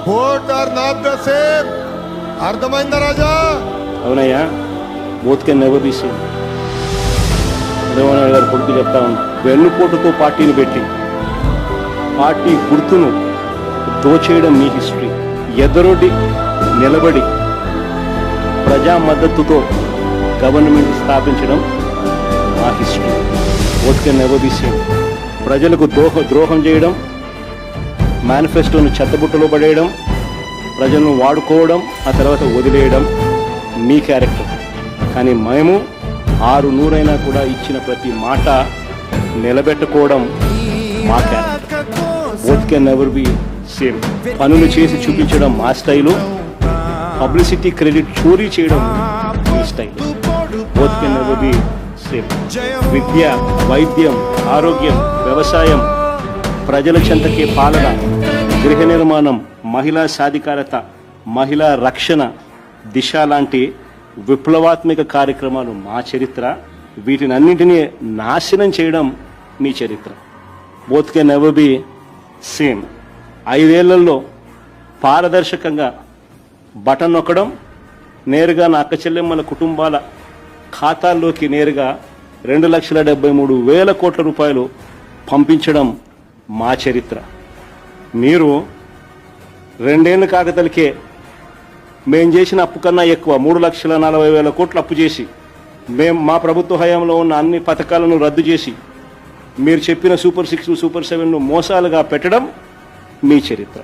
Boat are not the same. అర్థమైందా రాజా? అవునయ్యా, both can never be same. Chandrababu గారు కొడుకు చెప్తా ఉన్నా, వెన్నుపోటుతో పార్టీని పెట్టి పార్టీ గుర్తును దోచేయడం మీ హిస్టరీ. ఎదురొడ్డి నిలబడి ప్రజా మద్దతుతో గవర్నమెంట్ స్థాపించడం మా history. Both can never be same. ప్రజలకు ద్రోహం చేయడం, మేనిఫెస్టోను చెత్తబుట్టలో పడేయడం, ప్రజలను వాడుకోవడం, ఆ తర్వాత వదిలేయడం మీ క్యారెక్టర్. కానీ మేము 600 కూడా ఇచ్చిన ప్రతి మాట నిలబెట్టుకోవడం మా character. Both can never be same. పనులు చేసి చూపించడం మా స్టైలు, పబ్లిసిటీ క్రెడిట్ చోరీ చేయడం మీ style. Both can never be same. విద్య, వైద్యం, ఆరోగ్యం, వ్యవసాయం, ప్రజల చెంతకే పాలన, గృహ నిర్మాణం, మహిళా సాధికారత, మహిళా రక్షణ, దిశ లాంటి విప్లవాత్మక కార్యక్రమాలు మా చరిత్ర. వీటినన్నింటినీ నాశనం చేయడం మీ చరిత్ర. Both can never be same. 5 ఏళ్లలో పారదర్శకంగా బటన్ నొక్కడం, నేరుగా నా అక్క చెల్లెమ్మల కుటుంబాల ఖాతాల్లోకి నేరుగా 2,73,000 కోట్ల రూపాయలు పంపించడం మా చరిత్ర. మీరు 2 ఏళ్ళ కాకతలకే మేము చేసిన అప్పు కన్నా ఎక్కువ 3,40,000 కోట్లు అప్పు చేసి మా ప్రభుత్వ హయాంలో ఉన్న అన్ని పథకాలను రద్దు చేసి మీరు చెప్పిన సూపర్ 6, సూపర్ 7ను మోసాలుగా పెట్టడం మీ చరిత్ర.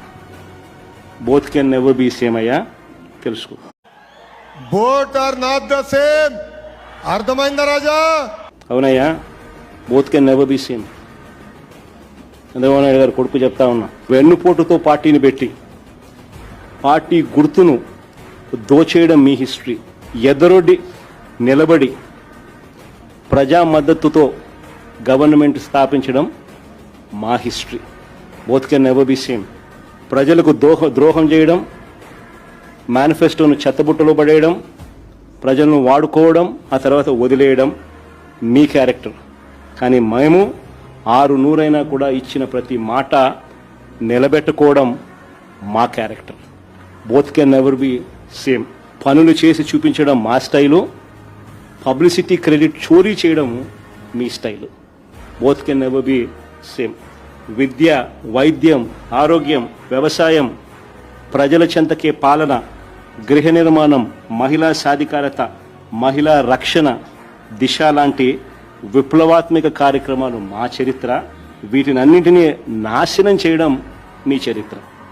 Both can never be same అయ్యా, తెలుసుకో. Both are not the same. అర్థమైందా రాజా? అవునయ్యా, both can never be same. Chandrababu గారు కొడుకు చెప్తా ఉన్నా, వెన్నుపోటుతో పార్టీని పెట్టి పార్టీ గుర్తును దోచేయడం మీ హిస్టరీ. ఎదురొడ్డి నిలబడి ప్రజా మద్దతుతో గవర్నమెంట్ స్థాపించడం మా history. Both can never be same. ప్రజలకు ద్రోహం చేయడం, మేనిఫెస్టోను చెత్తబుట్టలో పడేయడం, ప్రజలను వాడుకోవడం, ఆ తర్వాత వదిలేయడం మీ క్యారెక్టర్. కానీ మేము 600 కూడా ఇచ్చిన ప్రతి మాట నిలబెట్టుకోవడం మా character. Both can never be same. పనులు చేసి చూపించడం మా స్టైలు, పబ్లిసిటీ క్రెడిట్ చోరీ చేయడం మీ style. Both can never be same. విద్య, వైద్యం, ఆరోగ్యం, వ్యవసాయం, ప్రజల చెంతకే పాలన, గృహ నిర్మాణం, మహిళా సాధికారత, మహిళా రక్షణ, దిశ లాంటి విప్లవాత్మక కార్యక్రమాలు మా చరిత్ర. వీటినన్నింటినీ నాశనం చేయడం మీ చరిత్ర.